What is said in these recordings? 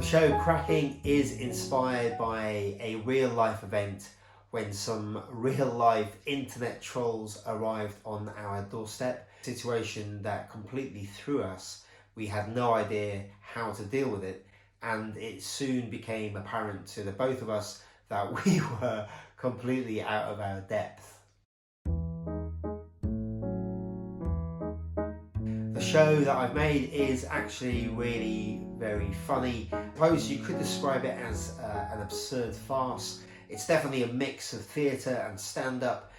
The show Cracking is inspired by a real life event when some real life internet trolls arrived on our doorstep. A situation that completely threw us. We had no idea how to deal with it, and it soon became apparent to the both of us that we were completely out of our depth. The show that I've made is actually really very funny. I suppose you could describe it as an absurd farce. It's definitely a mix of theatre and stand-up.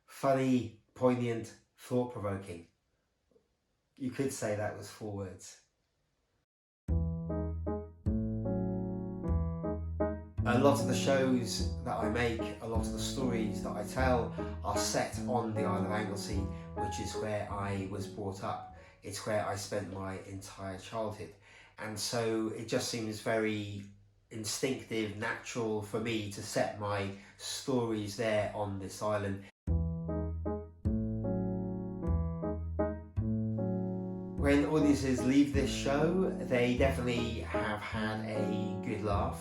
Funny, poignant, thought-provoking. You could say that was 4 words. A lot of the shows that I make, a lot of the stories that I tell are set on the Isle of Anglesey, which is where I was brought up. It's where I spent my entire childhood. And so it just seems very instinctive, natural for me to set my stories there on this island. When audiences leave this show, they definitely have had a good laugh.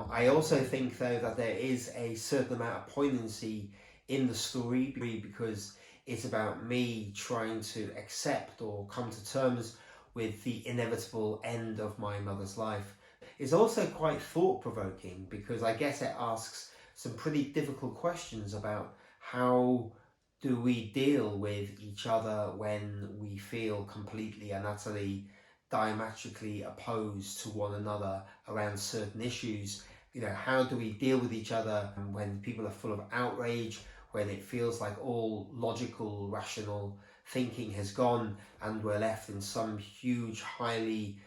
I also think though that there is a certain amount of poignancy in the story because it's about me trying to accept or come to terms with the inevitable end of my mother's life. It's also quite thought-provoking because I guess it asks some pretty difficult questions about how do we deal with each other when we feel completely and utterly diametrically opposed to one another around certain issues. You know, how do we deal with each other when people are full of outrage, when it feels like all logical, rational thinking has gone and we're left in some huge, highly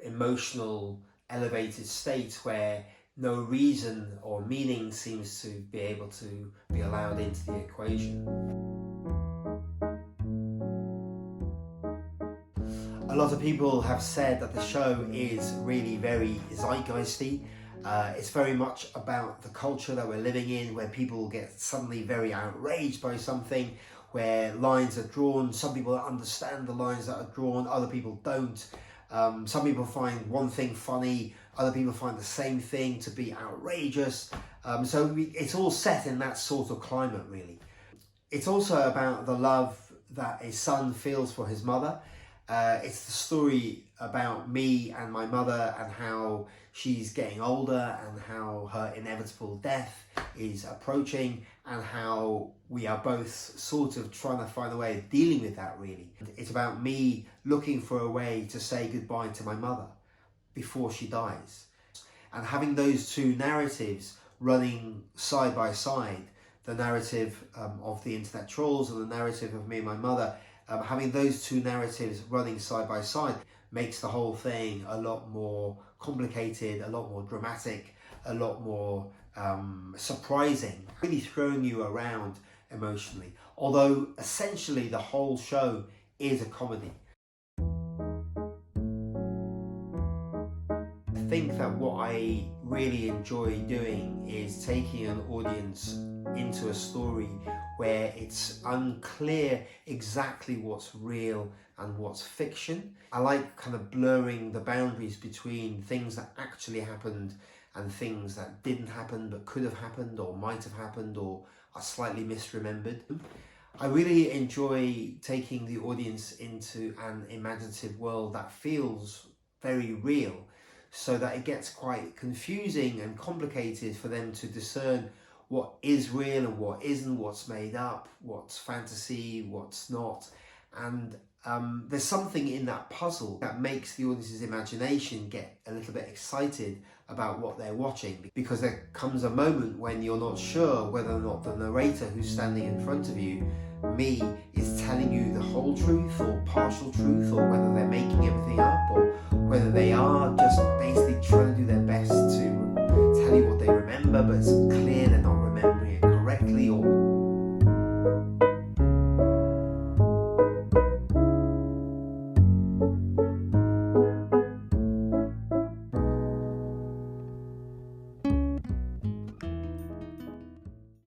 emotional, elevated state where no reason or meaning seems to be able to be allowed into the equation. A lot of people have said that the show is really very zeitgeisty. It's very much about the culture that we're living in, where people get suddenly very outraged by something, where lines are drawn. Some people understand the lines that are drawn, other people don't. Some people find one thing funny, other people find the same thing to be outrageous. It's all set in that sort of climate, really. It's also about the love that a son feels for his mother. It's the story about me and my mother and how she's getting older and how her inevitable death is approaching and how we are both sort of trying to find a way of dealing with that, really. It's about me looking for a way to say goodbye to my mother before she dies. And having those two narratives running side by side, the narrative of the internet trolls and the narrative of me and my mother, having those two narratives running side by side makes the whole thing a lot more complicated, a lot more dramatic, a lot more surprising, really throwing you around emotionally. Although essentially the whole show is a comedy. I think that what I really enjoy doing is taking an audience into a story where it's unclear exactly what's real and what's fiction. I like kind of blurring the boundaries between things that actually happened and things that didn't happen but could have happened or might have happened or are slightly misremembered. I really enjoy taking the audience into an imaginative world that feels very real, so that it gets quite confusing and complicated for them to discern what is real and what isn't, what's made up, what's fantasy, what's not. And there's something in that puzzle that makes the audience's imagination get a little bit excited about what they're watching, because there comes a moment when you're not sure whether or not the narrator who's standing in front of you, me, is telling you the whole truth or partial truth, or whether they're making everything up, or whether they are just basically trying to do their best